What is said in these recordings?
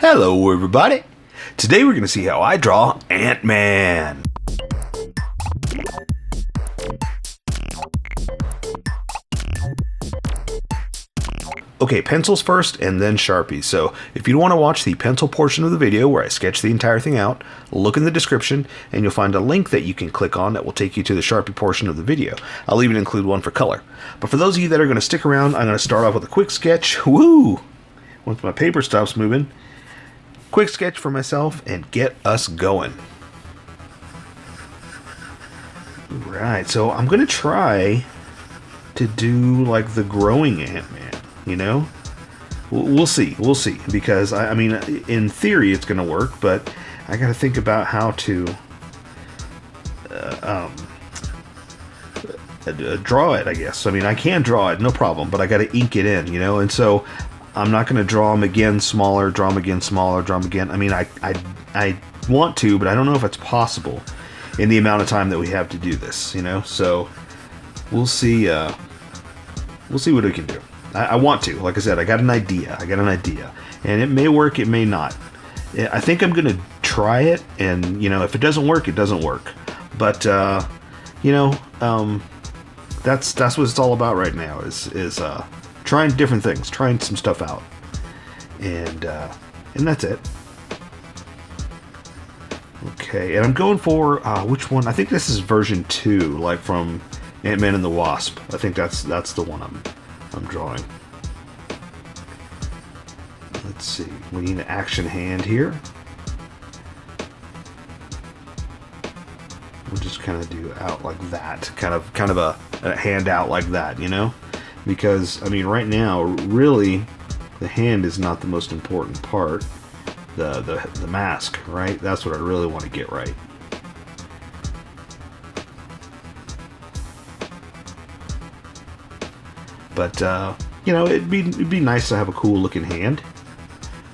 Hello everybody! Today we're going to see how I draw Ant-Man. Okay, pencils first and then Sharpies. So if you want to watch the pencil portion of the video where I sketch the entire thing out, look in the description and you'll find a link that you can click on that will take you to the Sharpie portion of the video. I'll even include one for color. But for those of you that are going to stick around, I'm going to start off with a quick sketch. Woo! Once my paper stops moving. Quick sketch for myself and get us going. Right, so I'm going to try to do like the growing Ant-Man. You know, we'll see, because I mean, in theory it's going to work, but I got to think about how to draw it, I guess. I mean, I can draw it, no problem, but I got to ink it in, you know, and so I'm not going to draw them again smaller, draw them again smaller, draw them again. I mean, I want to, but I don't know if it's possible in the amount of time that we have to do this, you know, so we'll see what we can do. I want to. Like I said, I got an idea. And it may work, it may not. I think I'm going to try it, and, you know, if it doesn't work, it doesn't work. But, you know, that's what it's all about right now, is trying different things, trying some stuff out. And that's it. Okay, and I'm going for, which one? I think this is version 2, like from Ant-Man and the Wasp. I think that's the one I'm drawing. Let's see. We need an action hand here. We'll just kind of do out like that, kind of a hand out like that, you know? Because I mean, right now, really, the hand is not the most important part. The mask, right? That's what I really want to get right. But, you know, it'd be nice to have a cool looking hand,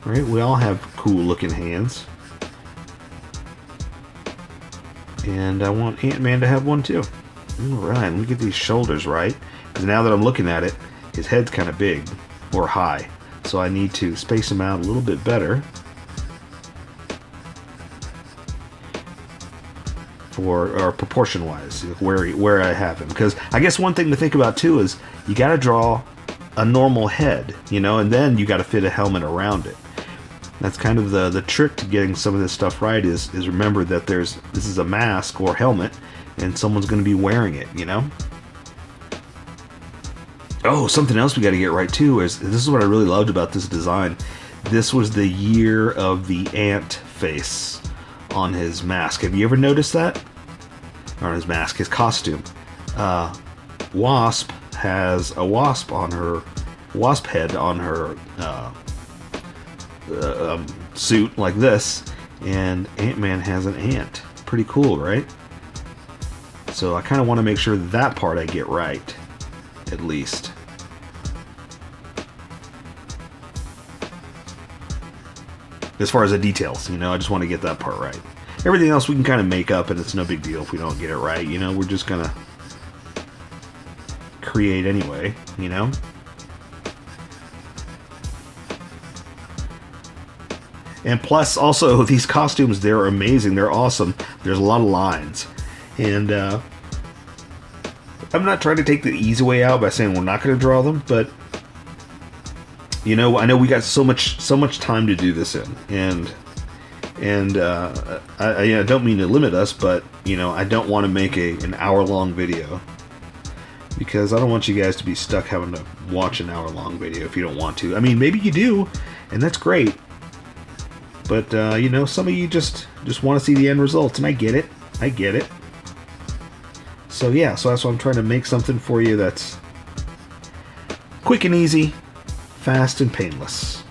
right? We all have cool looking hands. And I want Ant-Man to have one too. Alright, let me get these shoulders right. Because now that I'm looking at it, his head's kind of big, or high. So I need to space him out a little bit better. Or proportion wise, where I have him, because I guess one thing to think about too is you got to draw a normal head, you know, and then you got to fit a helmet around it. That's kind of the trick to getting some of this stuff right, is remember that this is a mask or helmet and someone's going to be wearing it, you know. Oh, something else we got to get right too is, this is what I really loved about this design. This was the year of the ant face on his mask. Have you ever noticed that? Or on his mask, his costume. Wasp has a wasp head on her suit like this, and Ant-Man has an ant. Pretty cool, right? So I kind of want to make sure that part I get right, at least. As far as the details, you know, I just want to get that part right. Everything else we can kind of make up, and it's no big deal if we don't get it right, you know. We're just gonna create anyway, you know. And plus, also, these costumes, they're amazing, they're awesome. There's a lot of lines. And I'm not trying to take the easy way out by saying we're not going to draw them, but you know, I know we got so much time to do this in, and I don't mean to limit us, but you know, I don't want to make an hour-long video, because I don't want you guys to be stuck having to watch an hour-long video if you don't want to. I mean, maybe you do, and that's great, but you know, some of you just want to see the end results, and I get it. So yeah, so that's why I'm trying to make something for you that's quick and easy, fast and painless.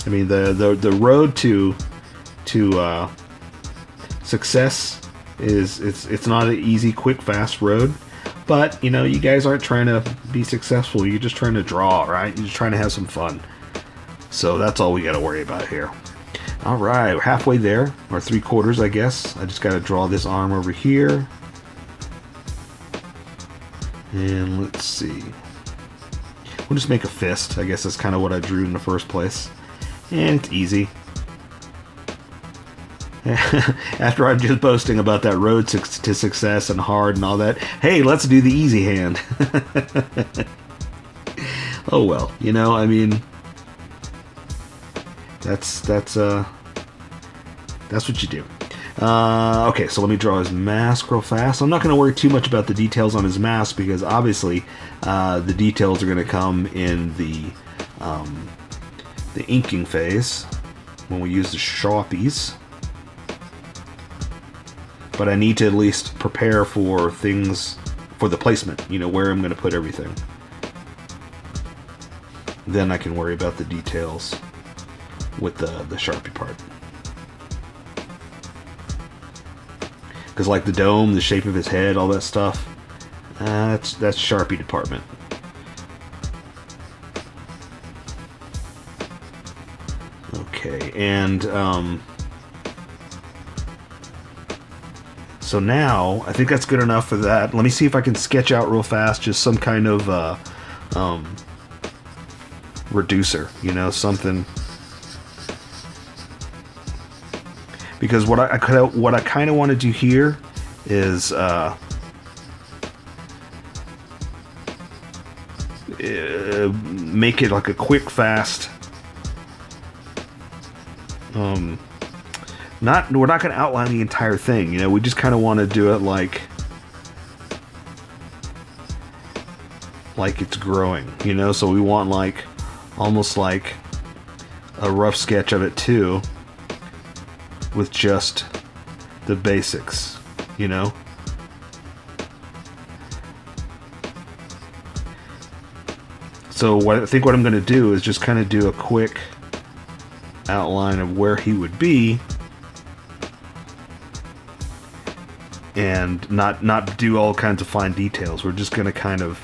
I mean, the road to success is it's not an easy, quick, fast road. But you know, you guys aren't trying to be successful. You're just trying to draw, right? You're just trying to have some fun. So that's all we got to worry about here. All right, we're halfway there, or 3/4, I guess. I just got to draw this arm over here. And let's see. We'll just make a fist. I guess that's kind of what I drew in the first place. And it's easy. After I'm just boasting about that road to success and hard and all that, hey, let's do the easy hand. Oh well, you know, I mean, that's what you do. Okay, so let me draw his mask real fast. I'm not going to worry too much about the details on his mask because obviously the details are going to come in the inking phase when we use the Sharpies. But I need to at least prepare for things, for the placement, you know, where I'm going to put everything. Then I can worry about the details with the Sharpie part. Because like the dome, the shape of his head, all that stuff, that's Sharpie department. Okay, and so now I think that's good enough for that. Let me see if I can sketch out real fast just some kind of reducer, you know, something. Because what I kind of want to do here is make it like a quick, fast. We're not going to outline the entire thing, you know. We just kind of want to do it like it's growing, you know. So we want like almost like a rough sketch of it too, with just the basics, you know. So I think what I'm going to do is just kind of do a quick outline of where he would be, and not do all kinds of fine details. We're just going to kind of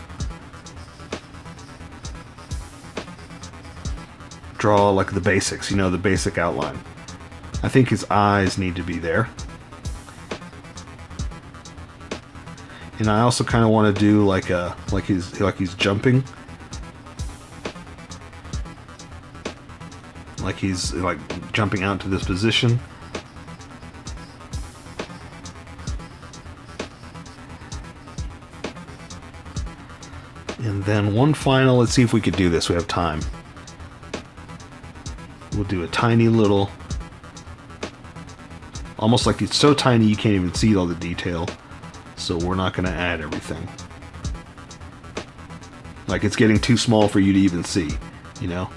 draw like the basics, you know, the basic outline. I think his eyes need to be there. And I also kind of want to do like he's jumping. Like he's like jumping out to this position. And then one final, let's see if we could do this. We have time. We'll do a tiny little, almost like it's so tiny you can't even see all the detail. So we're not going to add everything. Like it's getting too small for you to even see, you know.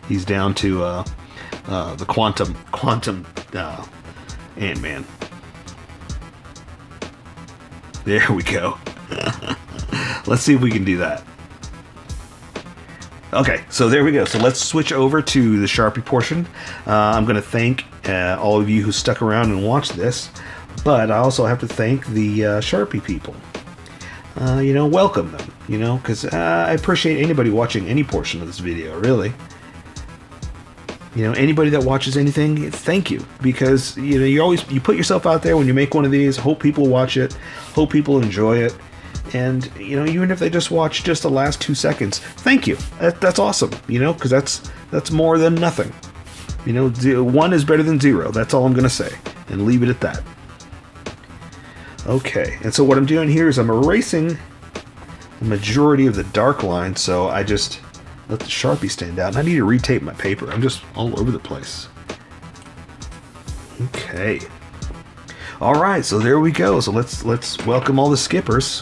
He's down to the quantum Ant-Man. There we go. Let's see if we can do that. Okay, so there we go. So let's switch over to the Sharpie portion. I'm going to thank all of you who stuck around and watched this, but I also have to thank the Sharpie people. You know, welcome them, you know, because I appreciate anybody watching any portion of this video, really. You know, anybody that watches anything, thank you, because you know you put yourself out there when you make one of these. Hope people watch it, hope people enjoy it, and you know, even if they just watch just the last 2 seconds, thank you. That's awesome, you know, because that's more than nothing. You know, 1 is better than 0. That's all I'm gonna say, and leave it at that. Okay, and so what I'm doing here is I'm erasing the majority of the dark line, so I just let the Sharpie stand out, and I need to retape my paper. I'm just all over the place. Okay. Alright, so there we go. So let's welcome all the skippers.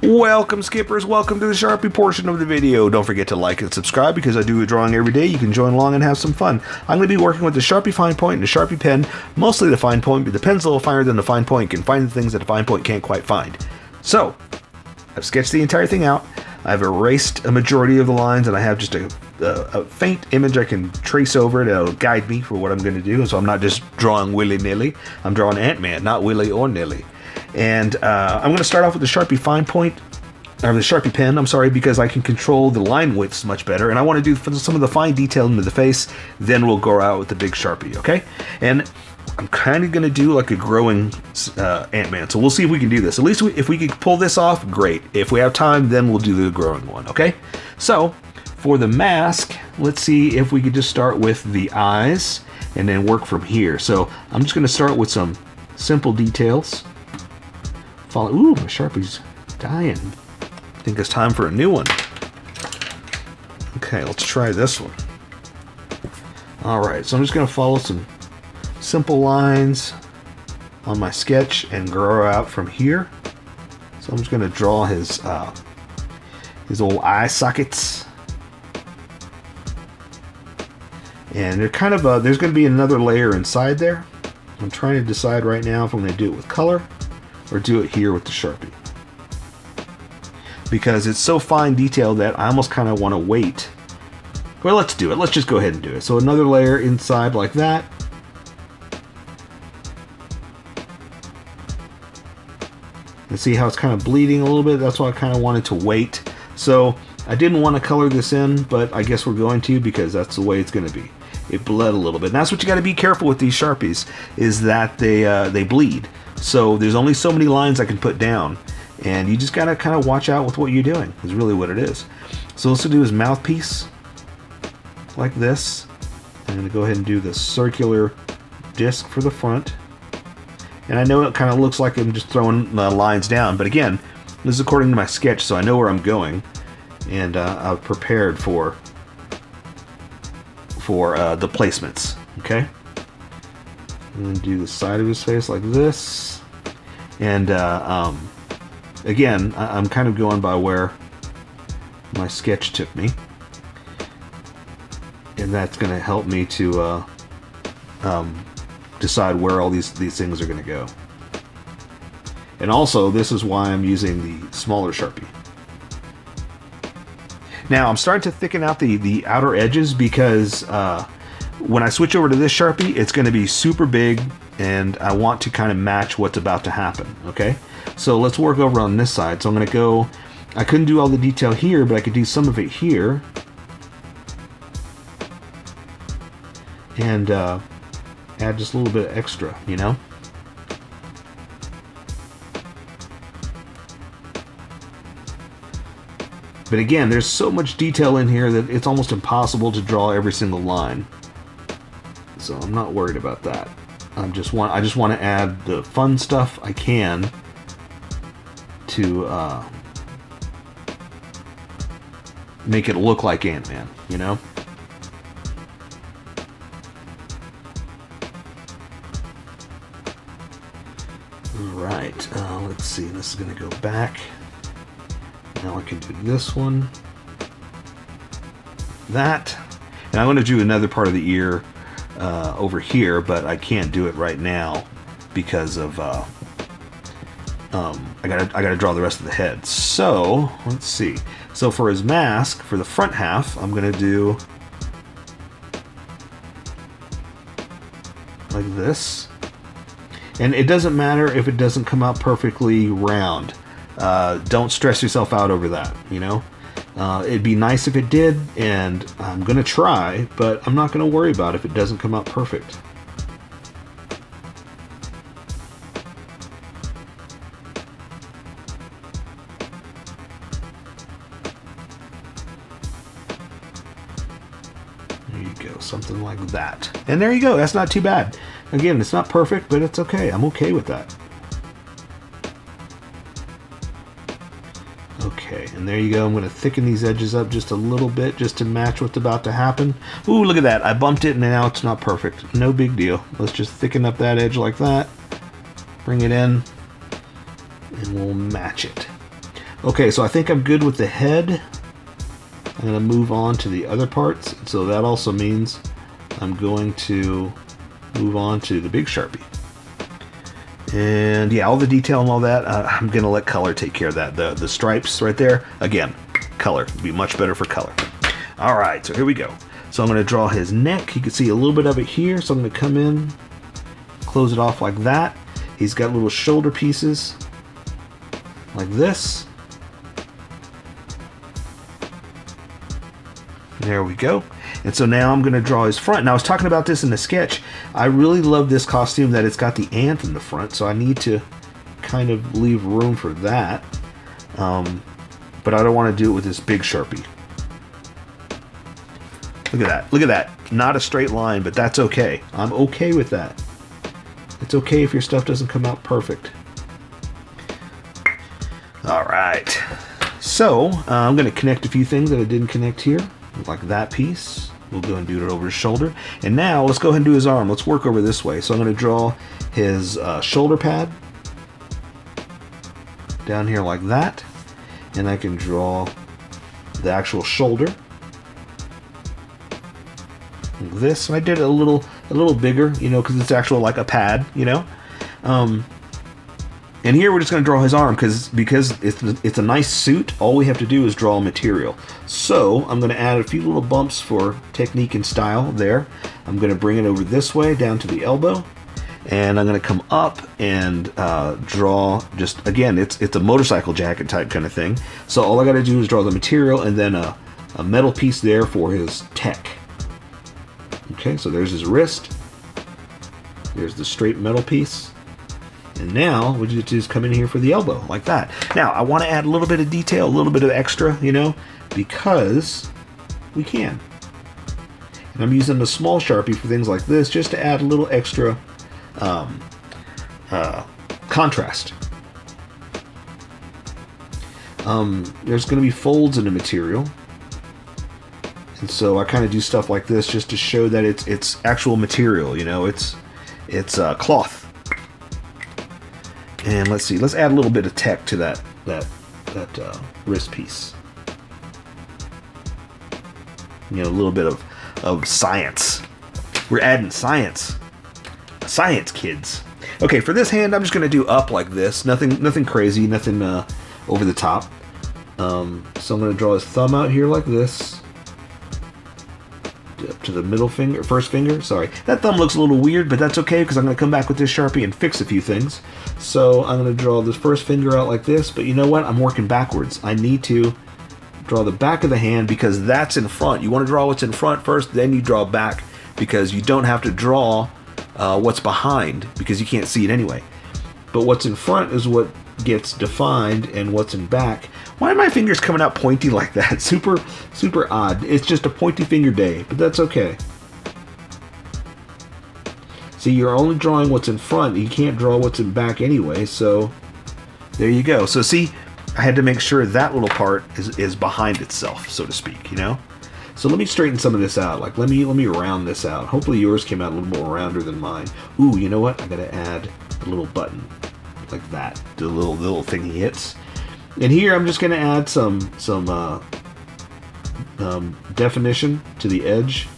Welcome, skippers. Welcome to the Sharpie portion of the video. Don't forget to like and subscribe because I do a drawing every day. You can join along and have some fun. I'm going to be working with the Sharpie fine point and the Sharpie pen. Mostly the fine point, but the pen's a little finer than the fine point. Can find the things that the fine point can't quite find. So, I've sketched the entire thing out. I've erased a majority of the lines, and I have just a faint image I can trace over it. It'll guide me for what I'm going to do, so I'm not just drawing willy-nilly. I'm drawing Ant-Man, not willy or nilly. And I'm going to start off with the Sharpie fine point, or the Sharpie pen, I'm sorry, because I can control the line widths much better, and I want to do some of the fine detail into the face, then we'll go out with the big Sharpie, okay? And I'm kind of going to do like a growing Ant-Man, so we'll see if we can do this. At least if we can pull this off, great. If we have time, then we'll do the growing one, okay? So, for the mask, let's see if we could just start with the eyes and then work from here. So I'm just going to start with some simple details. Follow. Ooh, my Sharpie's dying. I think it's time for a new one. Okay, let's try this one. Alright, so I'm just going to follow some simple lines on my sketch and grow out from here. So I'm just going to draw his old eye sockets. And they're kind of there's going to be another layer inside there. I'm trying to decide right now if I'm going to do it with color or do it here with the Sharpie. Because it's so fine detail that I almost kind of want to wait. Well, let's do it. Let's just go ahead and do it. So another layer inside like that. And see how it's kind of bleeding a little bit? That's why I kind of wanted to wait. So I didn't want to color this in, but I guess we're going to because that's the way it's going to be. It bled a little bit. And that's what you got to be careful with these Sharpies, is that they bleed. So there's only so many lines I can put down. And you just got to kind of watch out with what you're doing, is really what it is. So let's do his mouthpiece like this. I'm going to go ahead and do the circular disc for the front. And I know it kind of looks like I'm just throwing lines down, but again, this is according to my sketch, so I know where I'm going. And I've prepared for the placements, okay? I'm going to do the side of his face like this. And again, I'm kind of going by where my sketch took me. And that's going to help me to decide where all these things are going to go. And also, this is why I'm using the smaller Sharpie. Now, I'm starting to thicken out the outer edges because when I switch over to this Sharpie, it's going to be super big, and I want to kind of match what's about to happen, okay? So let's work over on this side. So I'm going to go, I couldn't do all the detail here, but I could do some of it here. And add just a little bit extra, you know? But again, there's so much detail in here that it's almost impossible to draw every single line. So I'm not worried about that. I just want to add the fun stuff I can to make it look like Ant-Man, you know? Alright, let's see, this is going to go back. Now I can do this one, that, and I'm going to do another part of the ear over here, but I can't do it right now because of I gotta draw the rest of the head. So let's see. So for his mask, for the front half, I'm going to do like this. And it doesn't matter if it doesn't come out perfectly round. Don't stress yourself out over that, you know? It'd be nice if it did, and I'm going to try, but I'm not going to worry about it if it doesn't come out perfect. There you go, something like that. And there you go, that's not too bad. Again, it's not perfect, but it's okay. I'm okay with that. Okay, and there you go. I'm going to thicken these edges up just a little bit just to match what's about to happen. Ooh, look at that. I bumped it and now it's not perfect. No big deal. Let's just thicken up that edge like that. Bring it in and we'll match it. Okay, so I think I'm good with the head. I'm going to move on to the other parts. So that also means I'm going to move on to the big Sharpie. And yeah, all the detail and all that, I'm going to let color take care of that. The stripes right there, again, color. Would be much better for color. All right, so here we go. So I'm going to draw his neck. You can see a little bit of it here. So I'm going to come in, close it off like that. He's got little shoulder pieces like this. There we go. And so now I'm going to draw his front. Now I was talking about this in the sketch. I really love this costume that it's got the ant in the front, so I need to kind of leave room for that. But I don't want to do it with this big Sharpie. Look at that. Look at that. Not a straight line, but that's okay. I'm okay with that. It's okay if your stuff doesn't come out perfect. All right. So I'm going to connect a few things that I didn't connect here, like that piece. We'll go and do it over his shoulder. And now let's go ahead and do his arm. Let's work over this way. So I'm going to draw his shoulder pad down here like that. And I can draw the actual shoulder like this. And I did it a little bigger, you know, because it's actual like a pad, you know. And here we're just going to draw his arm because it's a nice suit. All we have to do is draw material. So I'm going to add a few little bumps for technique and style there. I'm going to bring it over this way down to the elbow. And I'm going to come up and draw just, again, it's a motorcycle jacket type kind of thing. So all I got to do is draw the material and then a metal piece there for his tech. Okay, so there's his wrist. There's the straight metal piece. And now we just come in here for the elbow, like that. Now, I want to add a little bit of detail, a little bit of extra, you know, because we can. And I'm using a small Sharpie for things like this, just to add a little extra contrast. There's going to be folds in the material. And so I kind of do stuff like this just to show that it's actual material, you know, it's cloth. And let's see, let's add a little bit of tech to that wrist piece. You know, a little bit of science. We're adding science. Science, kids. Okay, for this hand, I'm just gonna do up like this. Nothing crazy, nothing over the top. So I'm gonna draw his thumb out here like this. Up to the middle finger, first finger, sorry. That thumb looks a little weird, but that's okay because I'm going to come back with this Sharpie and fix a few things. So I'm going to draw this first finger out like this, but you know what? I'm working backwards. I need to draw the back of the hand because that's in front. You want to draw what's in front first, then you draw back because you don't have to draw what's behind because you can't see it anyway. But what's in front is what gets defined and what's in back. Why are my fingers coming out pointy like that? Super odd. It's just a pointy finger day, but that's okay. See, you're only drawing what's in front. You can't draw what's in back anyway, so there you go. So see, I had to make sure that little part is behind itself, so to speak, you know? So let me straighten some of this out. Like, let me round this out. Hopefully yours came out a little more rounder than mine. Ooh, you know what? I gotta add a little button like that. The little thing he hits. And here I'm just going to add some definition to the edge,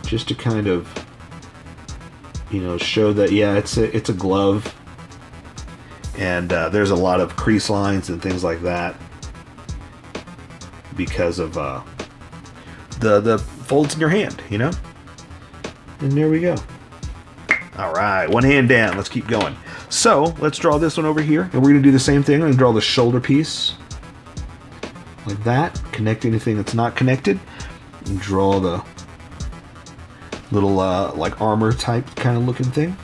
just to kind of, you know, show that yeah, it's a glove, and there's a lot of crease lines and things like that because of the folds in your hand, you know. And there we go. All right, one hand down. Let's keep going. So let's draw this one over here, and we're going to do the same thing. I'm going to draw the shoulder piece like that. Connect anything that's not connected, and draw the little like armor type kind of looking thing.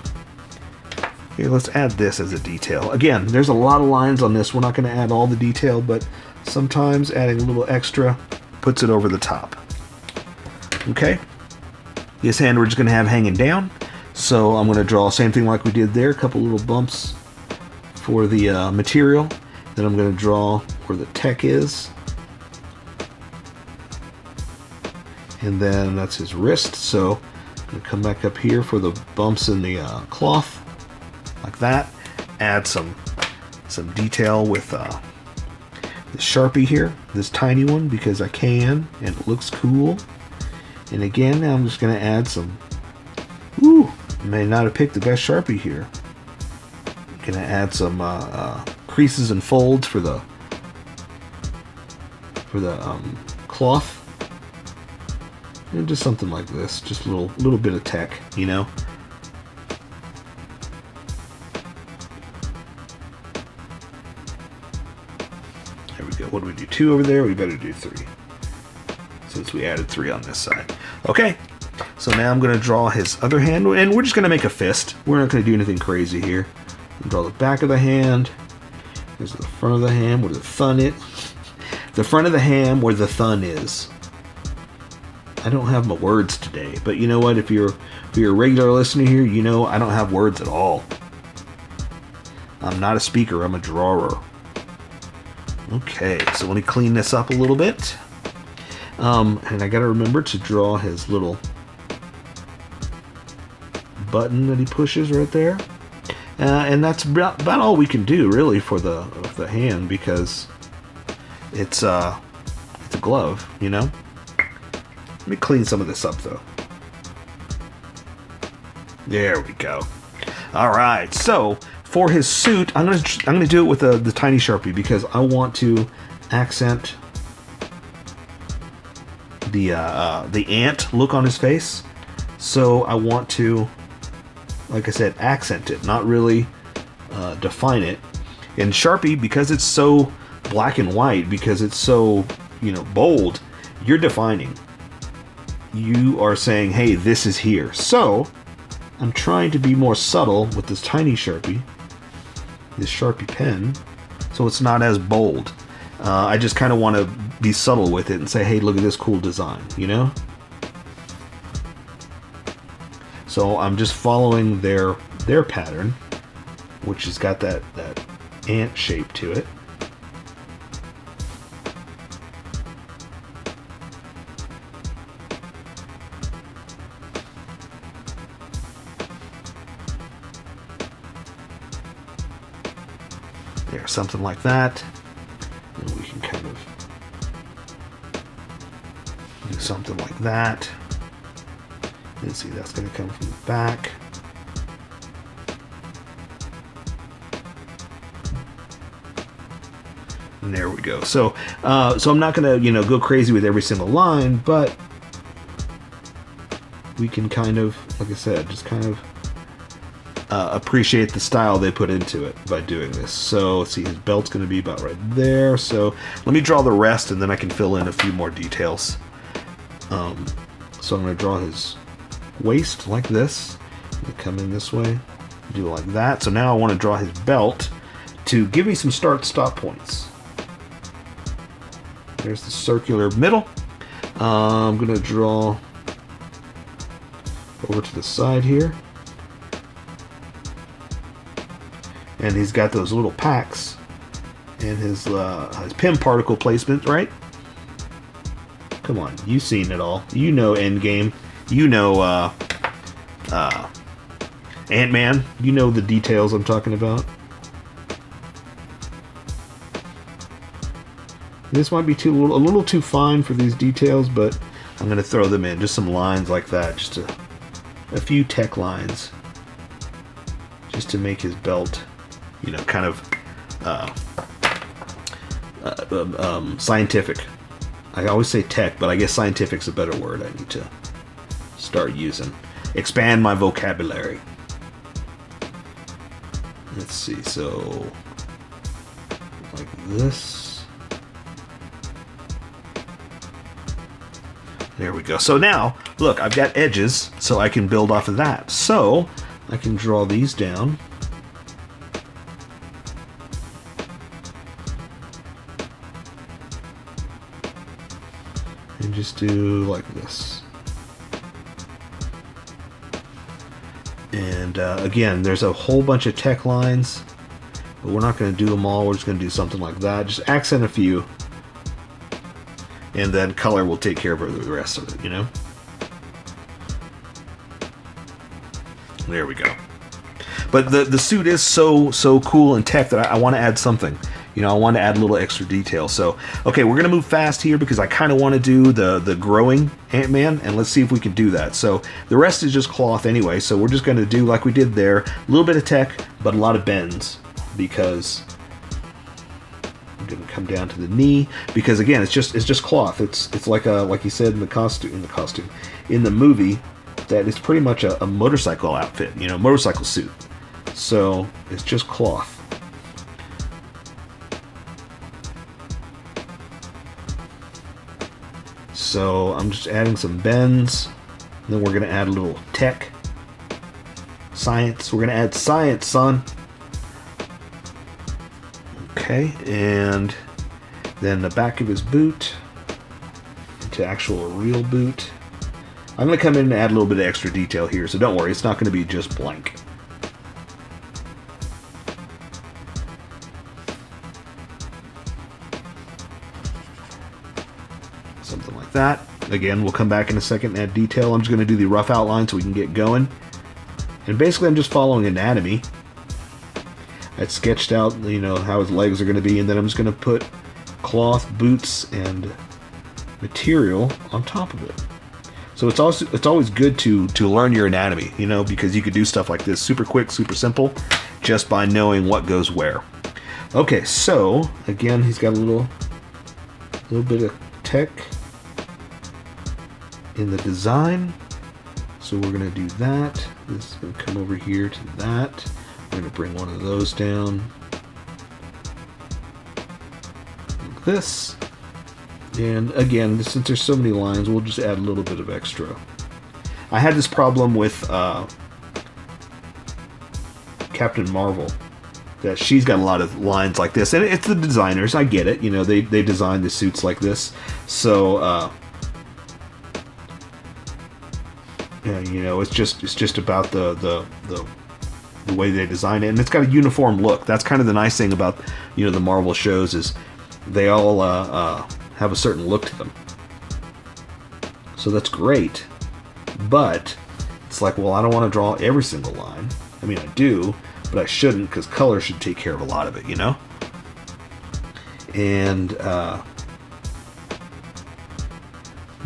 Here, let's add this as a detail. Again, there's a lot of lines on this. We're not going to add all the detail, but sometimes adding a little extra puts it over the top. Okay, this hand we're just going to have hanging down. So I'm going to draw the same thing like we did there, a couple little bumps for the material. Then I'm going to draw where the tech is. And then that's his wrist. So I'm going to come back up here for the bumps in the cloth, like that. Add some detail with the Sharpie here, this tiny one, because I can, and it looks cool. And again, I'm just going to add some, ooh, may not have picked the best Sharpie here. Gonna add some creases and folds for the cloth, and just something like this, just a little bit of tech, you know. There we go. What do we do? 2 over there. We better do 3 since we added 3 on this side. Okay. So now I'm going to draw his other hand, and we're just going to make a fist. We're not going to do anything crazy here. Draw the back of the hand. Here's the front of the hand where the thumb is. The front of the hand where the thumb is. I don't have my words today. But you know what? If you're a regular listener here, you know I don't have words at all. I'm not a speaker, I'm a drawer. Okay, so let me clean this up a little bit. And I gotta remember to draw his little button that he pushes right there. And that's about all we can do really for the hand, because it's a glove, you know. Let me clean some of this up though. There we go. All right, so for his suit, I'm gonna do it with the tiny Sharpie, because I want to accent the ant look on his face. So I want to, like I said, accent it, not really define it. And Sharpie, because it's so black and white, because it's so, you know, bold, you're defining. You are saying, hey, this is here. So I'm trying to be more subtle with this tiny Sharpie, this Sharpie pen, so it's not as bold. I just kind of want to be subtle with it and say, hey, look at this cool design, you know? So I'm just following their pattern, which has got that ant shape to it. There, something like that. And we can kind of do something like that. Let's see, that's going to come from the back. And there we go. So I'm not going to, you know, go crazy with every single line, but we can kind of, like I said, just kind of appreciate the style they put into it by doing this. So let's see, his belt's going to be about right there. So let me draw the rest, and then I can fill in a few more details. So I'm going to draw his waist like this. Come in this way, do it like that. So now I want to draw his belt to give me some start-stop points. There's the circular middle. I'm going to draw over to the side here. And he's got those little packs and his pin particle placement, right? Come on, you've seen it all. You know Endgame. You know Ant-Man. You know the details I'm talking about. This might be a little too fine for these details, but I'm going to throw them in. Just some lines like that. Just a few tech lines. Just to make his belt, you know, kind of scientific. I always say tech, but I guess scientific's a better word I need to start using. Expand my vocabulary. Let's see, so like this. There we go. So now, look, I've got edges, so I can build off of that. So I can draw these down. And just do like this. And again, there's a whole bunch of tech lines, but we're not going to do them all. We're just going to do something like that. Just accent a few. And then color will take care of the rest of it, you know? There we go. But the suit is so cool and tech that I want to add something. You know, I want to add a little extra detail. So, okay, we're going to move fast here because I kind of want to do the growing Ant-Man, and let's see if we can do that. So the rest is just cloth anyway, so we're just going to do like we did there. A little bit of tech, but a lot of bends, because I'm going to come down to the knee, because again, it's just cloth. It's like you said in the movie, that it's pretty much a motorcycle outfit, you know, motorcycle suit. So it's just cloth. So I'm just adding some bends. Then we're going to add a little tech. Science. We're going to add science, son. Okay, and then the back of his boot into actual real boot. I'm going to come in and add a little bit of extra detail here, so don't worry, it's not going to be just blank. Something like that. Again, we'll come back in a second and add detail. I'm just going to do the rough outline so we can get going. And basically, I'm just following anatomy. I sketched out, you know, how his legs are going to be, and then I'm just going to put cloth, boots, and material on top of it. So it's always good to learn your anatomy, you know, because you could do stuff like this super quick, super simple, just by knowing what goes where. Okay, so again, he's got a little bit of tech in the design. So we're going to do that. This is going to come over here to that. We're going to bring one of those down. Like this. And again, since there's so many lines, we'll just add a little bit of extra. I had this problem with Captain Marvel, that she's got a lot of lines like this. And it's the designers, I get it. You know, they design the suits like this. So, yeah, you know, it's just about the way they design it, and it's got a uniform look. That's kind of the nice thing about, you know, the Marvel shows, is they all have a certain look to them. So that's great, but it's like, well, I don't want to draw every single line. I mean, I do, but I shouldn't, because color should take care of a lot of it, you know. And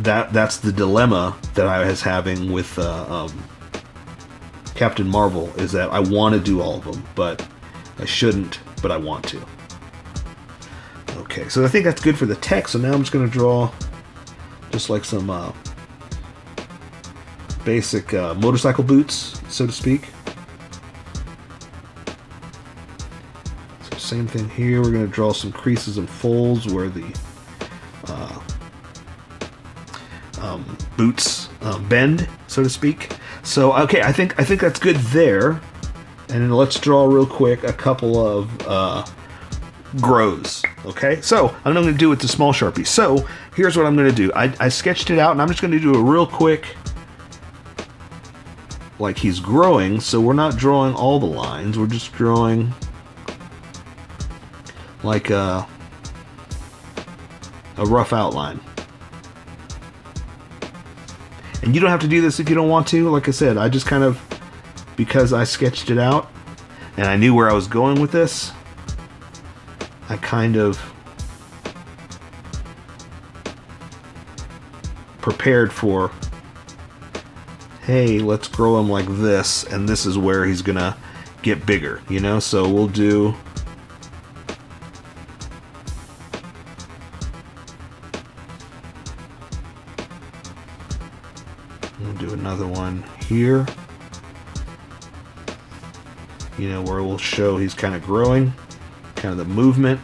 that's the dilemma that I was having with Captain Marvel, is that I want to do all of them, but I shouldn't, but I want to. Okay, so I think that's good for the text, so now I'm just going to draw just like some basic motorcycle boots, so to speak. So same thing here, we're going to draw some creases and folds where the boots bend, so to speak. So okay, I think that's good there. And then let's draw real quick a couple of grows. Okay, so I'm going to do it with the small Sharpie. So here's what I'm going to do. I sketched it out, and I'm just going to do a real quick, like he's growing. So we're not drawing all the lines. We're just drawing like a rough outline. And you don't have to do this if you don't want to. Like I said, I just kind of, because I sketched it out and I knew where I was going with this, I kind of prepared for, hey, let's grow him like this, and this is where he's gonna get bigger, you know? So we'll do another one here, you know, where we'll show he's kind of growing, kind of the movement.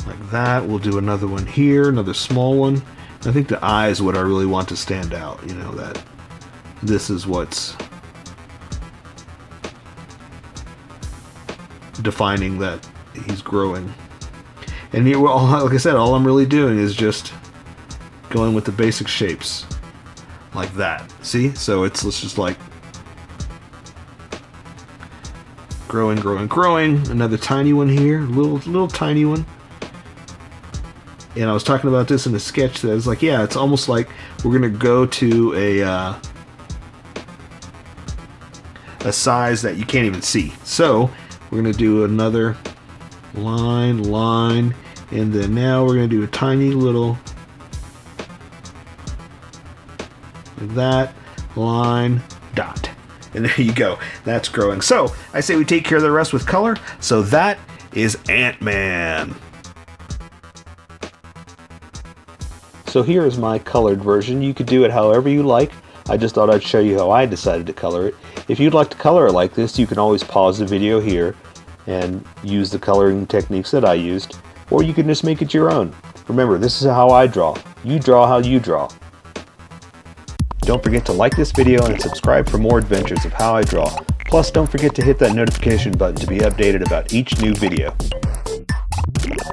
Like that. We'll do another one here, another small one. I think the eye is what I really want to stand out, you know, that this is what's defining that he's growing. And here, well, like I said, all I'm really doing is just going with the basic shapes like that. See? So it's just like growing, growing, growing. Another tiny one here, little tiny one. And I was talking about this in a sketch that was like, yeah, it's almost like we're gonna go to a size that you can't even see. So we're going to do another line, and then now we're going to do a tiny little, like that, line, dot. And there you go. That's growing. So I say we take care of the rest with color. So that is Ant-Man. So here is my colored version. You could do it however you like. I just thought I'd show you how I decided to color it. If you'd like to color it like this, you can always pause the video here and use the coloring techniques that I used, or you can just make it your own. Remember, this is how I draw. You draw how you draw. Don't forget to like this video and subscribe for more adventures of how I draw. Plus, don't forget to hit that notification button to be updated about each new video.